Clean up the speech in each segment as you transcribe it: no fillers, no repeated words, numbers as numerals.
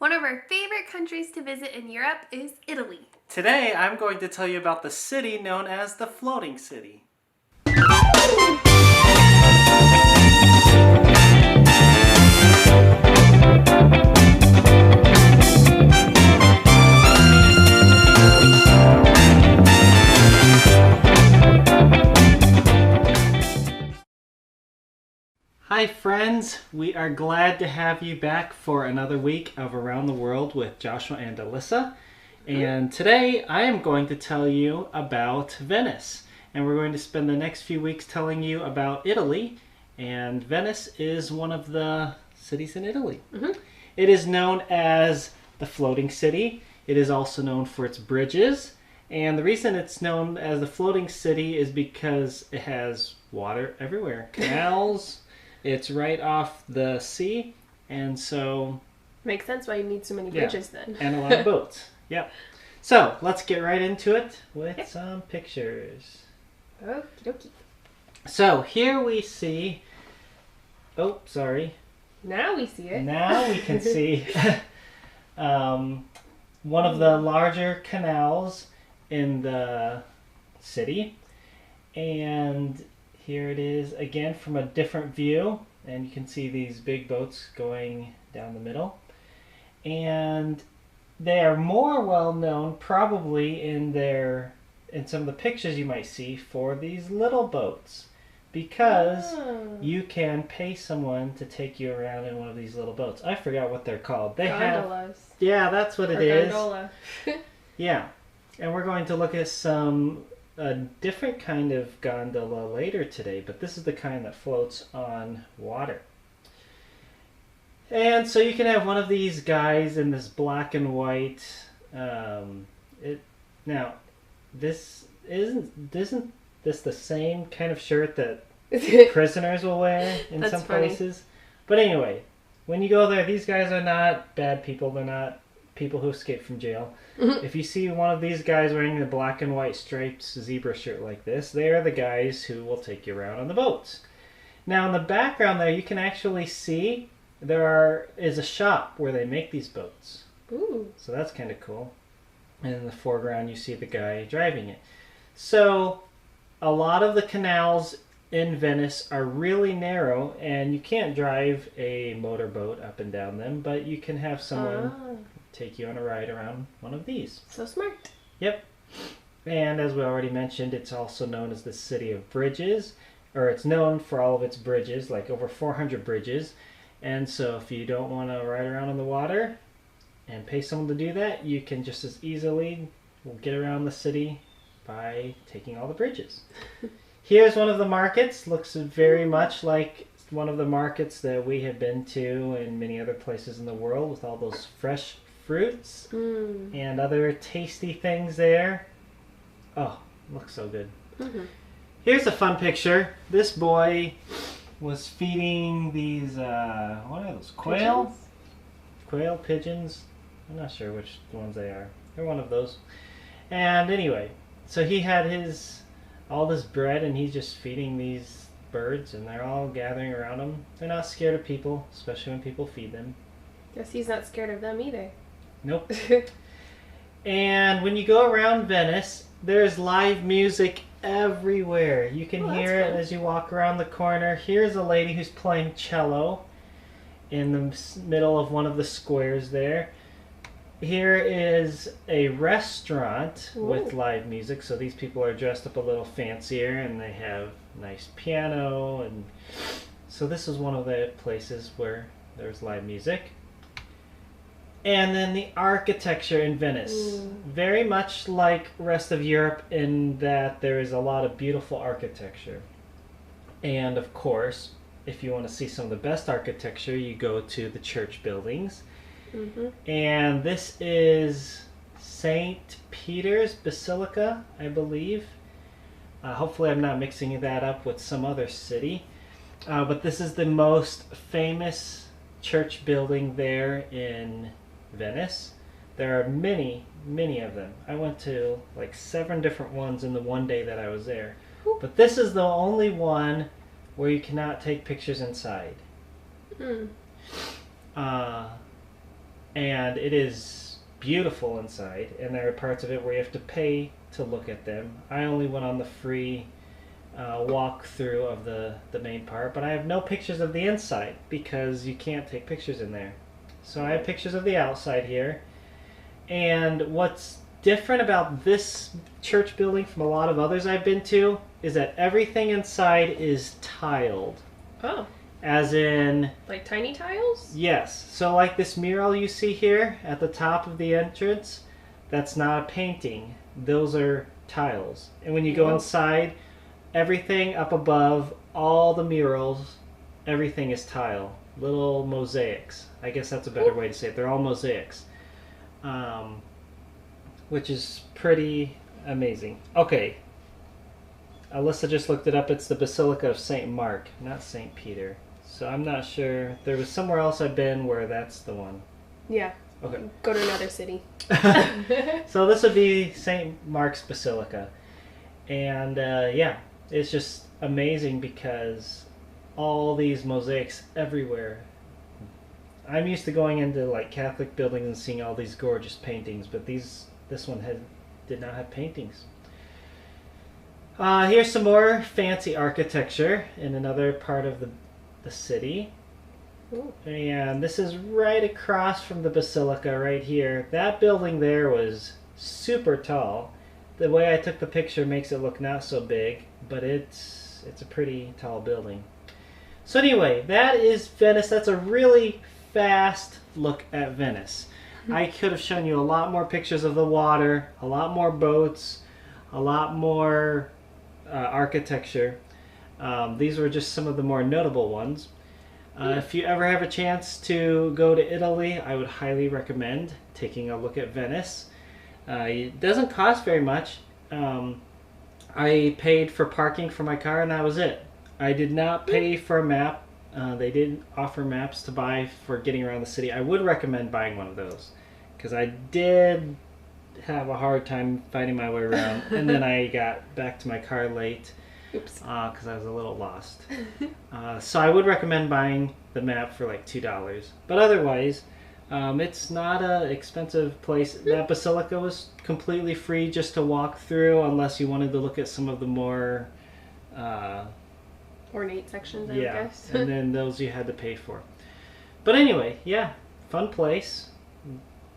One of our favorite countries to visit in Europe is Italy. Today, I'm going to tell you about the city known as the Floating City. Hi friends, we are glad to have you back for another week of Around the World with Joshua and Alyssa. And today I am going to tell you about Venice. And we're going to spend the next few weeks telling you about Italy. And Venice is one of the cities in Italy. It is known as the Floating City. It is also known for its bridges. And the reason it's known as the Floating City is because it has water everywhere. Canals. It's right off the sea, and so... Makes sense why you need so many bridges then. And a lot of boats. Yep. So, let's get right into it with some pictures. Okie dokie. So, here we see... Oh, sorry. Now we see it. Now we can see one of the larger canals in the city. And... here it is again from a different view, and you can see these big boats going down the middle. And they are more well known probably in some of the pictures you might see for these little boats, because you can pay someone to take you around in one of these little boats. I forgot what they're called. Gondolas. Yeah, that's what it is. Gondola. Yeah, and we're going to look at a different kind of gondola later today, but this is the kind that floats on water. And so you can have one of these guys in this black and white. Now, this isn't this the same kind of shirt that prisoners will wear in some places? But anyway, when you go there, these guys are not bad people. They're not people who escaped from jail. If you see one of these guys wearing the black and white striped zebra shirt like this, they are the guys who will take you around on the boats. Now in the background there, you can actually see there is a shop where they make these boats. Ooh. So that's kind of cool. And in the foreground you see the guy driving it. So a lot of the canals in Venice are really narrow, and you can't drive a motorboat up and down them, but you can have someone take you on a ride around one of these. So smart. Yep. And as we already mentioned, it's also known as the City of Bridges, or it's known for all of its bridges, like over 400 bridges. And so if you don't want to ride around on the water and pay someone to do that, you can just as easily get around the city by taking all the bridges. Here's one of the markets. Looks very much like one of the markets that we have been to in many other places in the world, with all those fresh fruits and other tasty things there. Oh, looks so good. Here's a fun picture. This boy was feeding these, what are those, quail? Pigeons? Quail, pigeons? I'm not sure which ones they are. They're one of those. And anyway, so he had all this bread, and he's just feeding these birds, and they're all gathering around him. They're not scared of people, especially when people feed them. Guess he's not scared of them either. Nope. And when you go around Venice, there's live music everywhere. You can hear it as you walk around the corner. Here's a lady who's playing cello in the middle of one of the squares there. Here is a restaurant with live music, so these people are dressed up a little fancier, and they have nice piano, and so this is one of the places where there's live music. And then the architecture in Venice. Very much like rest of Europe in that there is a lot of beautiful architecture. And of course, if you want to see some of the best architecture, you go to the church buildings. And this is St. Peter's Basilica, I believe. Hopefully I'm not mixing that up with some other city. But this is the most famous church building there in Venice. There are many, many of them. I went to like 7 different ones in the one day that I was there. But this is the only one where you cannot take pictures inside. and it is beautiful inside, and there are parts of it where you have to pay to look at them. I only went on the free walk through of the main part, but I have no pictures of the inside because you can't take pictures in there. So I have pictures of the outside here. And what's different about this church building from a lot of others I've been to is that everything inside is tiled. Oh. As in... Like tiny tiles? Yes. So like this mural you see here at the top of the entrance, that's not a painting. Those are tiles. And when you go inside, everything up above, all the murals, everything is tile. Little mosaics. I guess that's a better way to say it. They're all mosaics. Which is pretty amazing. Okay. Alyssa just looked it up. It's the Basilica of St. Mark, not St. Peter. So I'm not sure. There was somewhere else I've been where that's the one. Yeah. Okay. Go to another city. So this would be St. Mark's Basilica. And yeah, it's just amazing because all these mosaics everywhere. I'm used to going into like Catholic buildings and seeing all these gorgeous paintings, but this one did not have paintings. Here's some more fancy architecture in another part of the city. Ooh. And this is right across from the basilica right here. That building there was super tall. The way I took the picture makes it look not so big, but it's a pretty tall building. So anyway, that is Venice. That's a really fast look at Venice. I could have shown you a lot more pictures of the water, a lot more boats, a lot more architecture. These were just some of the more notable ones. If you ever have a chance to go to Italy, I would highly recommend taking a look at Venice. It doesn't cost very much. I paid for parking for my car and that was it. I did not pay for a map. They didn't offer maps to buy for getting around the city. I would recommend buying one of those because I did have a hard time finding my way around, and then I got back to my car late because I was a little lost. So I would recommend buying the map for like $2. But otherwise, it's not an expensive place. That basilica was completely free just to walk through unless you wanted to look at some of the more... ornate sections, I yeah, guess. and then those you had to pay for. But anyway, yeah, fun place.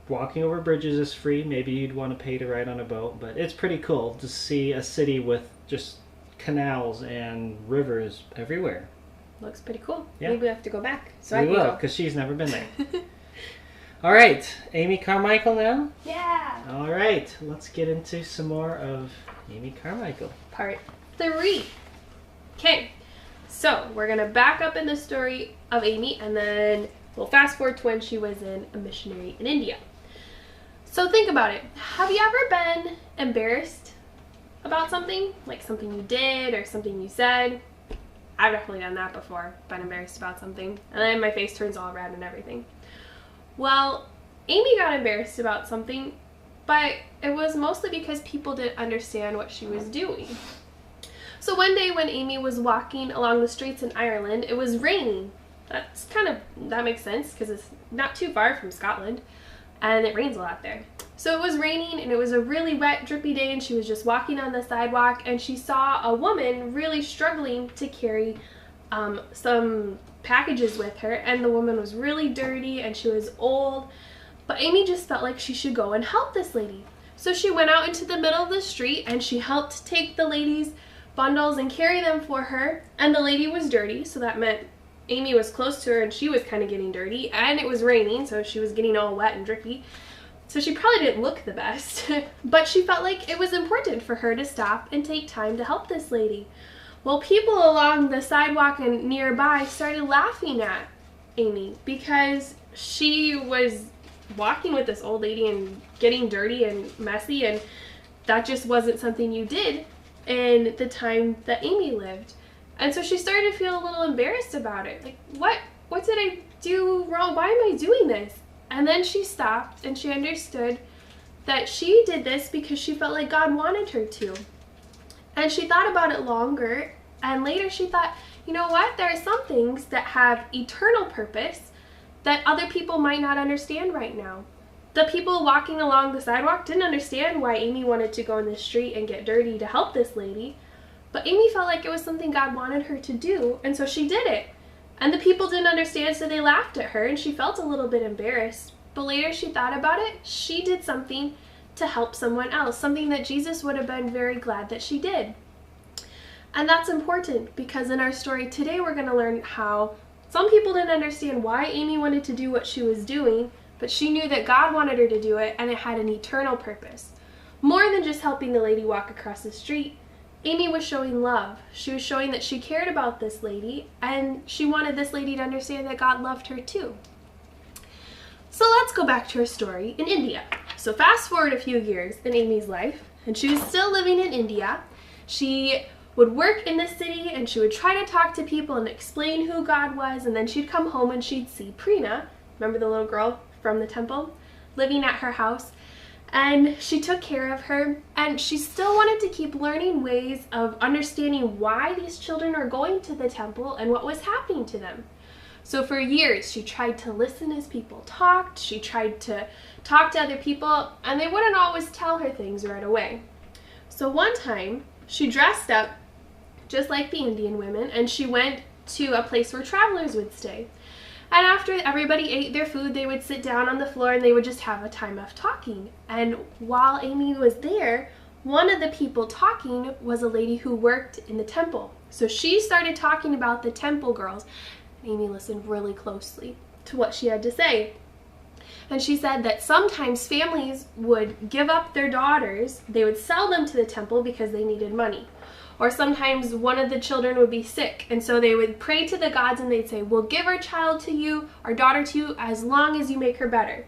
Walking over bridges is free. Maybe you'd want to pay to ride on a boat, but it's pretty cool to see a city with just canals and rivers everywhere. Looks pretty cool. Yeah. Maybe we have to go back. So We will, because she's never been there. All right, Amy Carmichael now? Yeah. All right, let's get into some more of Amy Carmichael. Part 3. Okay. So, we're going to back up in the story of Amy, and then we'll fast forward to when she was a missionary in India. So, think about it. Have you ever been embarrassed about something? Like something you did or something you said? I've definitely done that before. Been embarrassed about something. And then my face turns all red and everything. Well, Amy got embarrassed about something, but it was mostly because people didn't understand what she was doing. So one day when Amy was walking along the streets in Ireland, it was raining. That makes sense because it's not too far from Scotland and it rains a lot there. So it was raining and it was a really wet, drippy day, and she was just walking on the sidewalk and she saw a woman really struggling to carry some packages with her, and the woman was really dirty and she was old, but Amy just felt like she should go and help this lady. So she went out into the middle of the street and she helped take the lady's bundles and carry them for her, and the lady was dirty, so that meant Amy was close to her and she was kind of getting dirty, and it was raining, so she was getting all wet and drippy, so she probably didn't look the best. But she felt like it was important for her to stop and take time to help this lady. Well, people along the sidewalk and nearby started laughing at Amy because she was walking with this old lady and getting dirty and messy, and that just wasn't something you did in the time that Amy lived. And so she started to feel a little embarrassed about it. Like, what did I do wrong? Why am I doing this? And then she stopped and she understood that she did this because she felt like God wanted her to. And she thought about it longer, and later she thought, you know what? There are some things that have eternal purpose that other people might not understand right now. The people walking along the sidewalk didn't understand why Amy wanted to go in the street and get dirty to help this lady, but Amy felt like it was something God wanted her to do, and so she did it. And the people didn't understand, so they laughed at her, and she felt a little bit embarrassed. But later she thought about it. She did something to help someone else, something that Jesus would have been very glad that she did. And that's important, because in our story today we're going to learn how some people didn't understand why Amy wanted to do what she was doing, but she knew that God wanted her to do it, and it had an eternal purpose. More than just helping the lady walk across the street, Amy was showing love. She was showing that she cared about this lady, and she wanted this lady to understand that God loved her too. So let's go back to her story in India. So fast forward a few years in Amy's life, and she was still living in India. She would work in the city, and she would try to talk to people and explain who God was, and then she'd come home and she'd see Preena, remember the little girl from the temple, living at her house, and she took care of her, and she still wanted to keep learning ways of understanding why these children were going to the temple and what was happening to them. So for years, she tried to listen as people talked, she tried to talk to other people, and they wouldn't always tell her things right away. So one time, she dressed up just like the Indian women, and she went to a place where travelers would stay. And after everybody ate their food, they would sit down on the floor and they would just have a time of talking. And while Amy was there, one of the people talking was a lady who worked in the temple. So she started talking about the temple girls. Amy listened really closely to what she had to say. And she said that sometimes families would give up their daughters, they would sell them to the temple because they needed money. Or sometimes one of the children would be sick, and so they would pray to the gods and they'd say, we'll give our child to you, our daughter to you, as long as you make her better.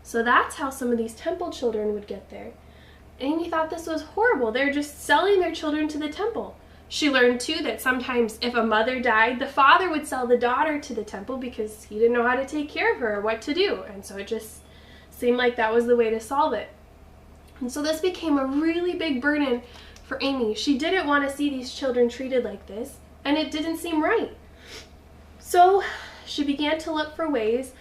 So that's how some of these temple children would get there. Amy thought this was horrible. They're just selling their children to the temple. She learned too that sometimes if a mother died, the father would sell the daughter to the temple because he didn't know how to take care of her or what to do. And so it just seemed like that was the way to solve it. And so this became a really big burden for Amy. She didn't want to see these children treated like this, and it didn't seem right. So she began to look for ways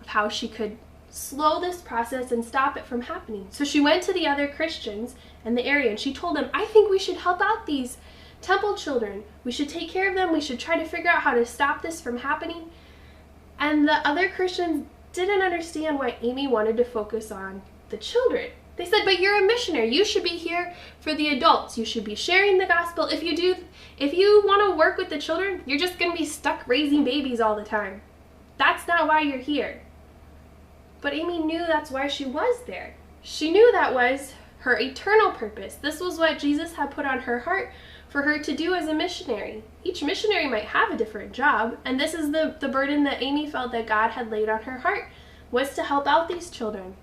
of how she could slow this process and stop it from happening. So she went to the other Christians in the area and she told them, I think we should help out these temple children. We should take care of them. We should try to figure out how to stop this from happening. And the other Christians didn't understand why Amy wanted to focus on the children. They said, but you're a missionary. You should be here for the adults. You should be sharing the gospel. If you want to work with the children, you're just going to be stuck raising babies all the time. That's not why you're here. But Amy knew that's why she was there. She knew that was her eternal purpose. This was what Jesus had put on her heart for her to do as a missionary. Each missionary might have a different job, and this is the burden that Amy felt that God had laid on her heart, was to help out these children.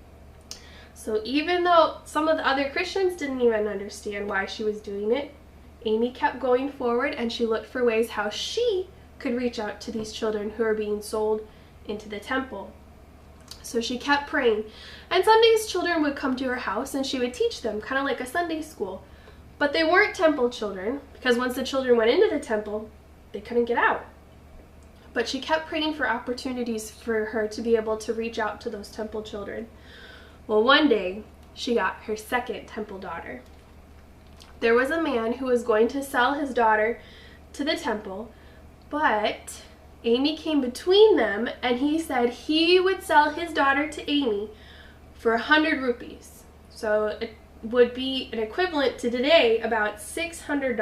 So even though some of the other Christians didn't even understand why she was doing it, Amy kept going forward and she looked for ways how she could reach out to these children who are being sold into the temple. So she kept praying. And some days children would come to her house and she would teach them, kind of like a Sunday school. But they weren't temple children, because once the children went into the temple, they couldn't get out. But she kept praying for opportunities for her to be able to reach out to those temple children. Well, one day, she got her second temple daughter. There was a man who was going to sell his daughter to the temple, but Amy came between them, and he said he would sell his daughter to Amy for 100 rupees. So it would be an equivalent to today about $600.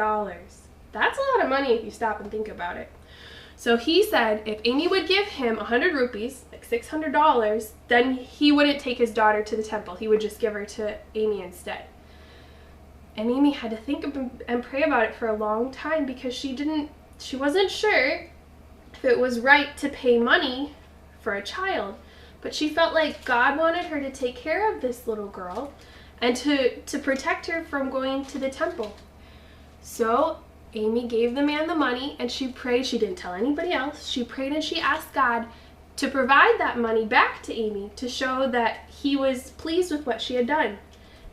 That's a lot of money if you stop and think about it. So he said if Amy would give him 100 rupees, like $600, then he wouldn't take his daughter to the temple. He would just give her to Amy instead. And Amy had to think and pray about it for a long time because she wasn't sure if it was right to pay money for a child. But she felt like God wanted her to take care of this little girl and to protect her from going to the temple. So Amy gave the man the money and she prayed. She didn't tell anybody else. She prayed and she asked God to provide that money back to Amy to show that he was pleased with what she had done.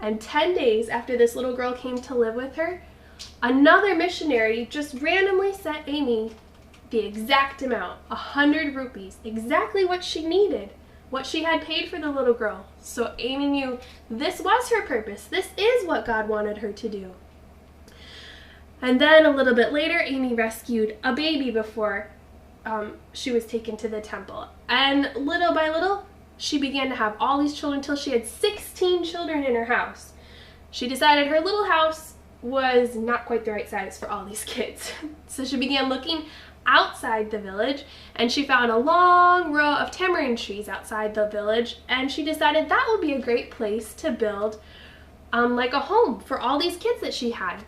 And 10 days after this little girl came to live with her, another missionary just randomly sent Amy the exact amount, 100 rupees, exactly what she needed, what she had paid for the little girl. So Amy knew this was her purpose. This is what God wanted her to do. And then a little bit later, Amy rescued a baby before she was taken to the temple. And little by little, she began to have all these children until she had 16 children in her house. She decided her little house was not quite the right size for all these kids. So she began looking outside the village, and she found a long row of tamarind trees outside the village, and she decided that would be a great place to build like a home for all these kids that she had.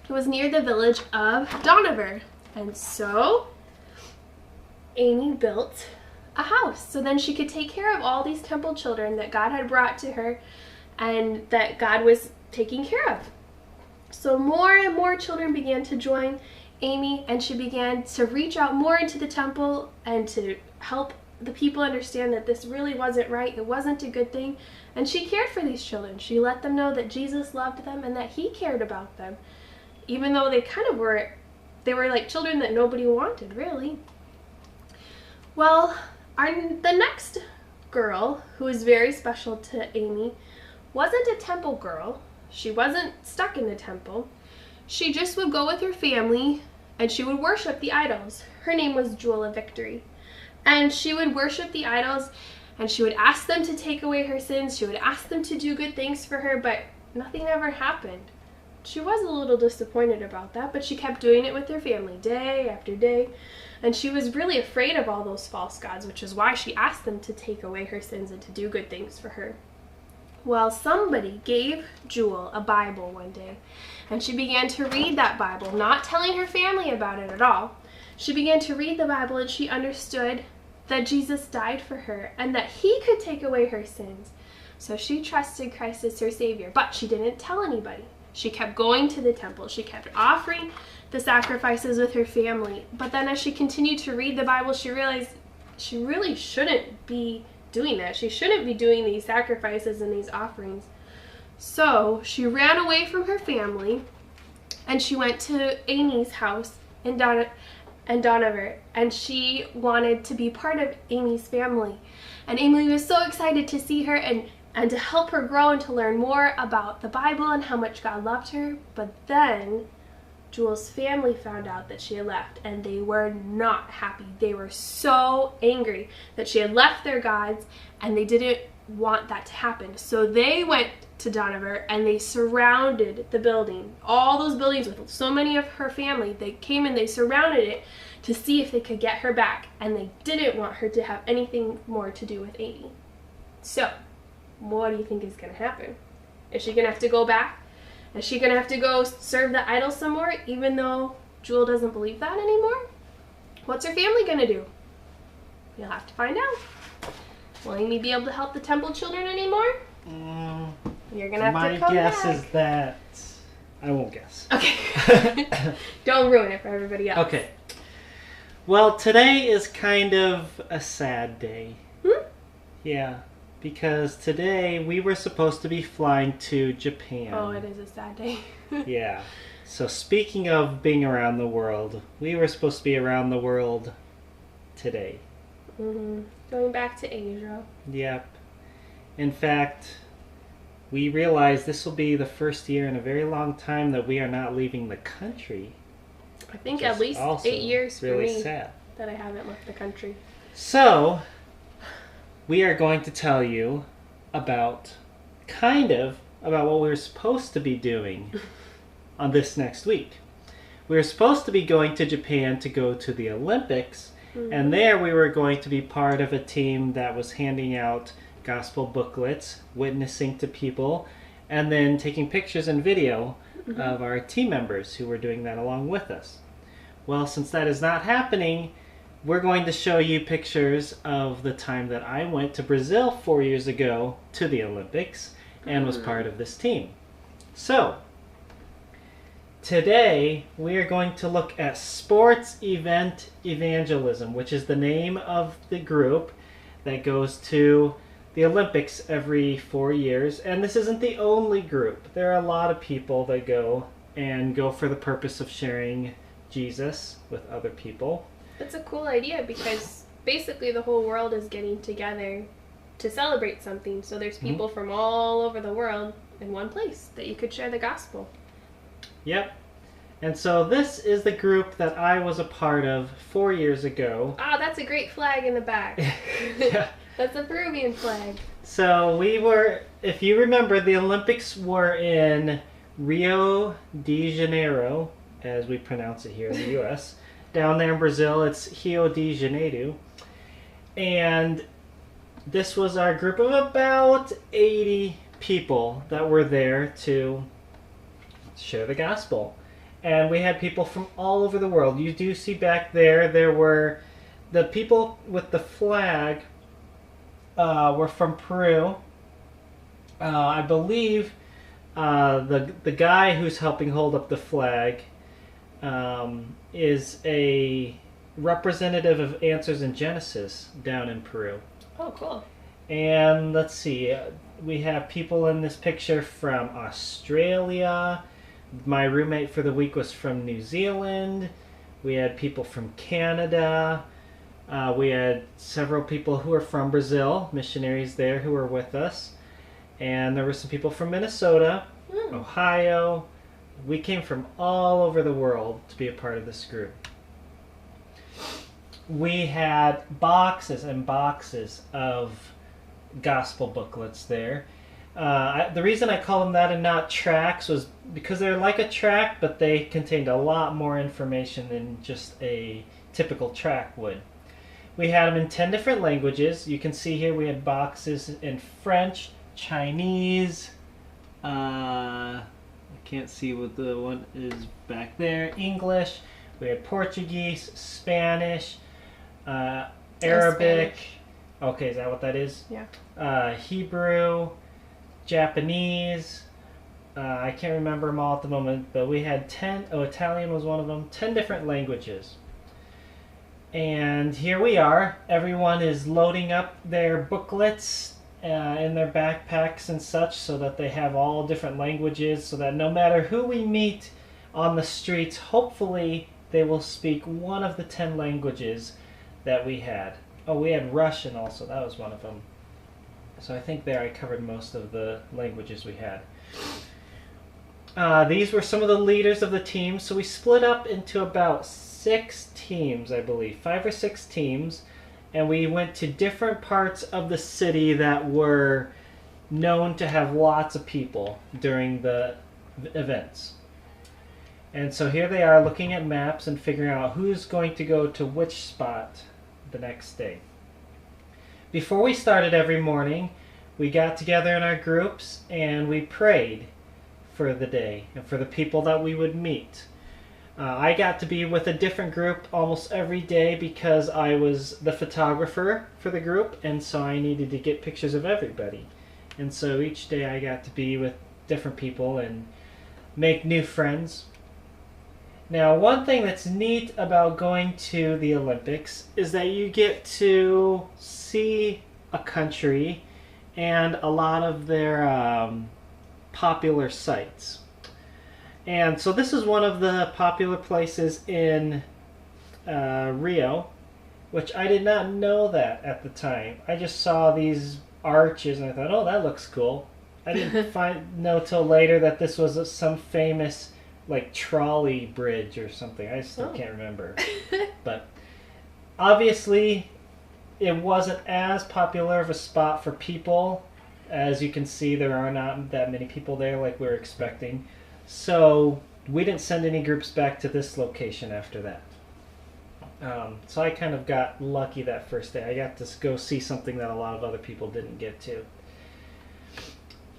It was near the village of Donover, and so Amy built a house so then she could take care of all these temple children that God had brought to her and that God was taking care of. So more and more children began to join Amy, and she began to reach out more into the temple and to help the people understand that this really wasn't right. It wasn't a good thing. And she cared for these children. She let them know that Jesus loved them and that he cared about them, even though they were like children that nobody wanted, really. Well, the next girl, who was very special to Amy, wasn't a temple girl. She wasn't stuck in the temple. She just would go with her family and she would worship the idols. Her name was Jewel of Victory. And she would worship the idols, and she would ask them to take away her sins. She would ask them to do good things for her, but nothing ever happened. She was a little disappointed about that, but she kept doing it with her family day after day. And she was really afraid of all those false gods, which is why she asked them to take away her sins and to do good things for her. Well, somebody gave Jewel a Bible one day, and she began to read that Bible, not telling her family about it at all. She began to read the Bible, and she understood that Jesus died for her and that he could take away her sins. So she trusted Christ as her Savior, but she didn't tell anybody. She kept going to the temple. She kept offering the sacrifices with her family. But then as she continued to read the Bible, she realized she really shouldn't be doing that. She shouldn't be doing these sacrifices and these offerings. So she ran away from her family, and she went to Amy's house in Donover, and she wanted to be part of Amy's family. And Amy was so excited to see her and to help her grow and to learn more about the Bible and how much God loved her. But then Jewel's family found out that she had left, and they were not happy. They were so angry that she had left their gods, and they didn't want that to happen. So they went to Donover and they surrounded the building, all those buildings with so many of her family. They came and they surrounded it to see if they could get her back, and they didn't want her to have anything more to do with Amy. So what do you think is going to happen? Is she going to have to go back? Is she going to have to go serve the idol some more, even though Jewel doesn't believe that anymore? What's her family going to do? You'll have to find out. Will Amy be able to help the temple children anymore? You're going to have to come My guess back. is that... I won't guess. Okay. Don't ruin it for everybody else. Okay. Well, today is kind of a sad day. Yeah. Because today we were supposed to be flying to Japan. Oh, it is a sad day. Yeah. So speaking of being around the world, we were supposed to be around the world today. Going back to Asia. Yep. In fact, we realized this will be the first year in a very long time that we are not leaving the country. I think at least 8 years for really me sad. that I haven't left the country. So, we are going to tell you about what we were supposed to be doing on this next week. We were supposed to be going to Japan to go to the Olympics, and there we were going to be part of a team that was handing out gospel booklets, witnessing to people, and then taking pictures and video of our team members who were doing that along with us. Well, since that is not happening, we're going to show you pictures of the time that I went to Brazil 4 years ago to the Olympics and was part of this team. So, today we are going to look at Sports Event Evangelism, which is the name of the group that goes to the Olympics every 4 years. And this isn't the only group. There are a lot of people that go for the purpose of sharing Jesus with other people. That's a cool idea because basically the whole world is getting together to celebrate something. So there's people from all over the world in one place that you could share the gospel. Yep. And so this is the group that I was a part of 4 years ago. Ah, that's a great flag in the back. Yeah. That's a Peruvian flag. So we were, if you remember, the Olympics were in Rio de Janeiro, as we pronounce it here in the U.S. Down there in Brazil, it's Rio de Janeiro. And this was our group of about 80 people that were there to share the gospel. And we had people from all over the world. You do see back there were the people with the flag were from Peru. I believe the guy who's helping hold up the flag is a representative of Answers in Genesis down in Peru. Oh, cool. And let's see, we have people in this picture from Australia. My roommate for the week was from New Zealand. We had people from Canada. We had several people who are from Brazil, missionaries there who were with us. And there were some people from Minnesota, Ohio. We came from all over the world to be a part of this group. We had boxes and boxes of gospel booklets there. The reason I call them that and not tracts was because they're like a tract, but they contained a lot more information than just a typical tract would. We had them in 10 different languages. You can see here we had boxes in French, Chinese, I can't see what the one is back there, English, we had Portuguese, Spanish, Arabic. Spanish. Okay, is that what that is? Yeah. Hebrew, Japanese, I can't remember them all at the moment, but we had 10, Italian was one of them, 10 different languages. And here we are. Everyone is loading up their booklets in their backpacks and such so that they have all different languages so that no matter who we meet on the streets, hopefully they will speak one of the 10 languages that we had. Oh, we had Russian also. That was one of them. So I think there I covered most of the languages we had. These were some of the leaders of the team. So we split up into about 6 teams, I believe. 5 or 6 teams. And we went to different parts of the city that were known to have lots of people during the events. And so here they are looking at maps and figuring out who's going to go to which spot the next day. Before we started every morning, we got together in our groups and we prayed for the day and for the people that we would meet. I got to be with a different group almost every day because I was the photographer for the group, and so I needed to get pictures of everybody. And so each day I got to be with different people and make new friends. Now, one thing that's neat about going to the Olympics is that you get to see a country and a lot of their popular sites. And so this is one of the popular places in Rio, which I did not know that at the time. I just saw these arches and I thought, oh, that looks cool. I didn't know till later that this was some famous like trolley bridge or something. I still can't remember. But obviously it wasn't as popular of a spot for people. As you can see, there are not that many people there like we were expecting. So we didn't send any groups back to this location after that. So I kind of got lucky that first day. I got to go see something that a lot of other people didn't get to.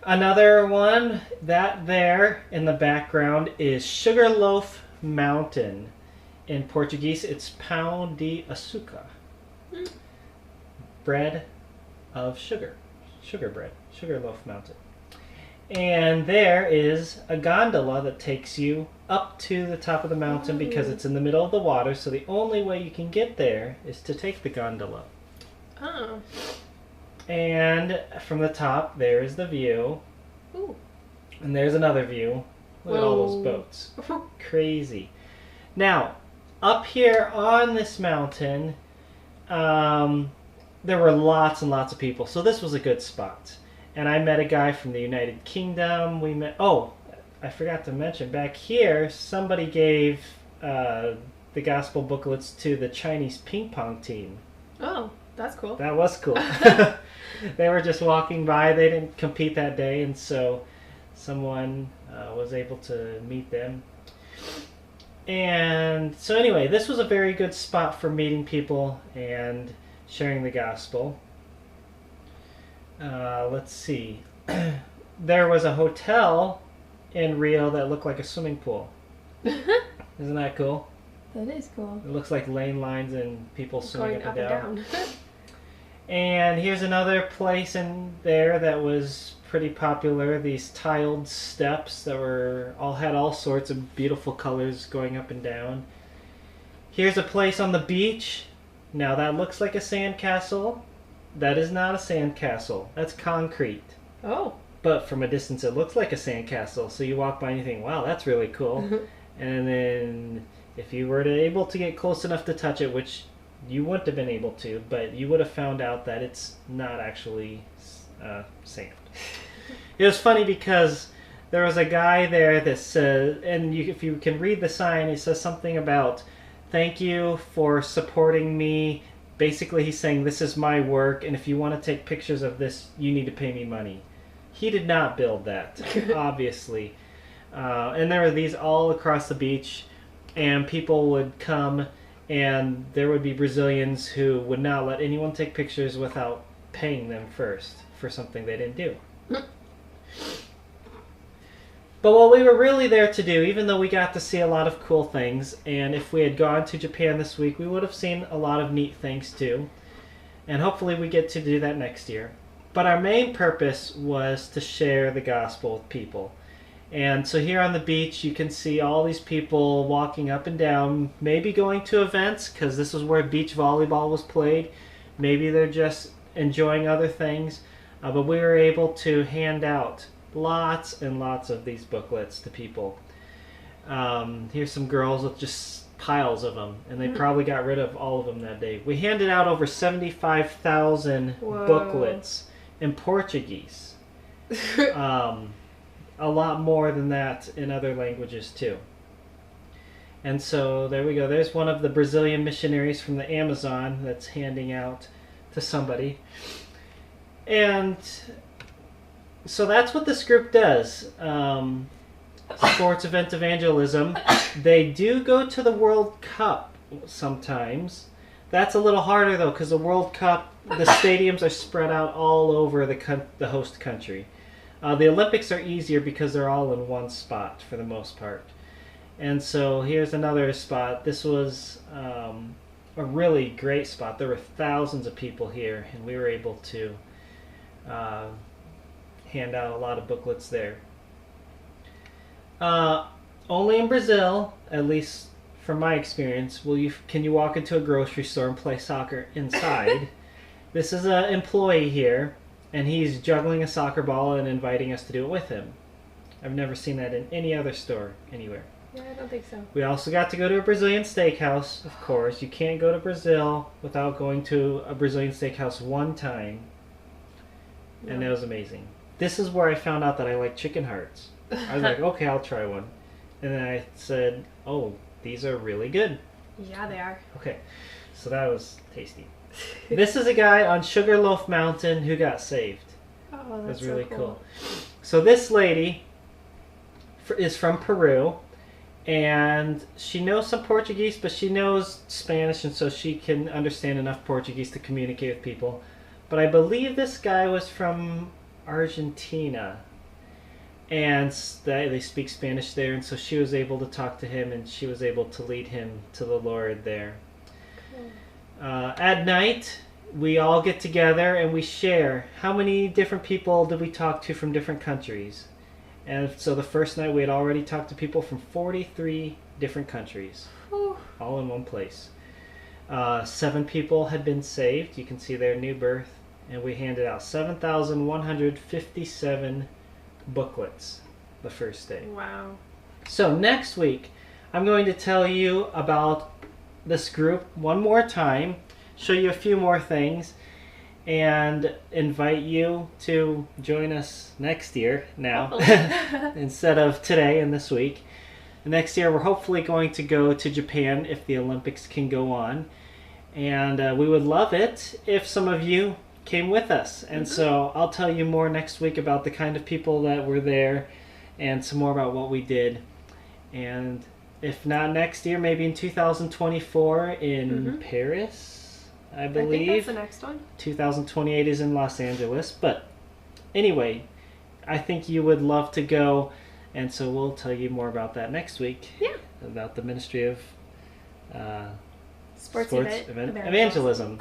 Another one, that there in the background is Sugarloaf Mountain. In Portuguese, it's Pão de Açúcar. Bread of sugar. Sugar bread. Sugarloaf Mountain. And there is a gondola that takes you up to the top of the mountain because it's in the middle of the water, so the only way you can get there is to take the gondola. Oh. And from the top, there is the view. Ooh. And there's another view. Look at all those boats. Crazy. Now, up here on this mountain, there were lots and lots of people. So this was a good spot. And I met a guy from the United Kingdom. We met. Oh, I forgot to mention, back here, somebody gave the gospel booklets to the Chinese ping pong team. Oh, that's cool. That was cool. They were just walking by. They didn't compete that day, and so someone was able to meet them. And so anyway, this was a very good spot for meeting people and sharing the gospel. Let's see. There was a hotel in Rio that looked like a swimming pool. Isn't that cool? That is cool. It looks like lane lines and people swimming Going up and down. down. And here's another place in there that was pretty popular. These tiled steps that had all sorts of beautiful colors going up and down. Here's a place on the beach. Now that looks like a sandcastle. That is not a sandcastle. That's concrete. Oh. But from a distance it looks like a sandcastle. So you walk by and you think, wow, that's really cool. And then if you were able to get close enough to touch it, which you wouldn't have been able to, but you would have found out that it's not actually sand. It was funny because there was a guy there that said, and if you can read the sign, it says something about, thank you for supporting me. Basically, he's saying, this is my work, and if you want to take pictures of this, you need to pay me money. He did not build that, obviously. And there were these all across the beach, and people would come, and there would be Brazilians who would not let anyone take pictures without paying them first for something they didn't do. But what we were really there to do, even though we got to see a lot of cool things, and if we had gone to Japan this week, we would have seen a lot of neat things too. And hopefully we get to do that next year. But our main purpose was to share the gospel with people. And so here on the beach, you can see all these people walking up and down, maybe going to events, because this is where beach volleyball was played. Maybe they're just enjoying other things. But we were able to hand out lots and lots of these booklets to people. Here's some girls with just piles of them, and they probably got rid of all of them that day. We handed out over 75,000 booklets in Portuguese. A lot more than that in other languages too. And so there we go. There's one of the Brazilian missionaries from the Amazon that's handing out to somebody. And so that's what this group does. Sports event evangelism. They do go to the World Cup sometimes. That's a little harder though, because the World Cup, the stadiums are spread out all over the host country. The Olympics are easier because they're all in one spot for the most part. And so here's another spot. This was a really great spot. There were thousands of people here, and we were able to hand out a lot of booklets there. Only in Brazil, at least from my experience, can you walk into a grocery store and play soccer inside. This is an employee here, and he's juggling a soccer ball and inviting us to do it with him. I've never seen that in any other store anywhere. Yeah, I don't think so. We also got to go to a Brazilian steakhouse, of course. You can't go to Brazil without going to a Brazilian steakhouse one time. And that was amazing. This is where I found out that I like chicken hearts. I was like, okay, I'll try one. And then I said, oh, these are really good. Yeah, they are. Okay, so that was tasty. This is a guy on Sugarloaf Mountain who got saved. Oh, that's really so cool. So this lady is from Peru, and she knows some Portuguese, but she knows Spanish, and so she can understand enough Portuguese to communicate with people. But I believe this guy was from Argentina, and they speak Spanish there, and so she was able to talk to him, and she was able to lead him to the Lord there. Cool. At night, we all get together and we share. How many different people did we talk to from different countries? And so the first night we had already talked to people from 43 different countries, all in one place. 7 people had been saved. You can see their new birth. And we handed out 7,157 booklets the first day. Wow. So next week, I'm going to tell you about this group one more time, show you a few more things, and invite you to join us next year now instead of today and this week. Next year, we're hopefully going to go to Japan if the Olympics can go on. And we would love it if some of you came with us. And so I'll tell you more next week about the kind of people that were there and some more about what we did. And if not next year, maybe in 2024 in Paris, I believe. I think that's the next one. 2028 is in Los Angeles. But anyway, I think you would love to go. And so we'll tell you more about that next week. Yeah. About the Ministry of Sports Evangelism.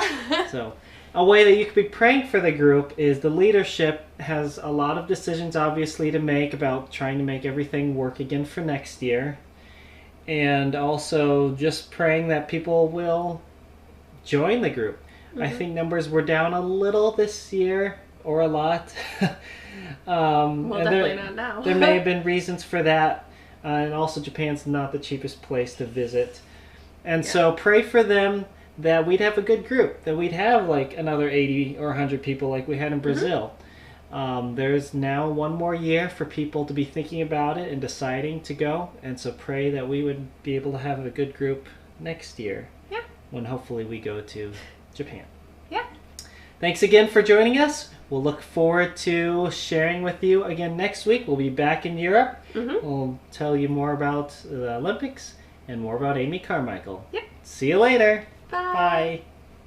So a way that you could be praying for the group is the leadership has a lot of decisions obviously to make about trying to make everything work again for next year. And also just praying that people will join the group. I think numbers were down a little this year, or a lot. Well, definitely not now. There may have been reasons for that. And also Japan's not the cheapest place to visit. And so pray for them that we'd have a good group, that we'd have like another 80 or 100 people like we had in Brazil. There's now one more year for people to be thinking about it and deciding to go. And so pray that we would be able to have a good group next year. Yeah. When hopefully we go to Japan. Yeah. Thanks again for joining us. We'll look forward to sharing with you again next week. We'll be back in Europe. We'll tell you more about the Olympics and more about Amy Carmichael. Yep. See you later. Bye. Bye.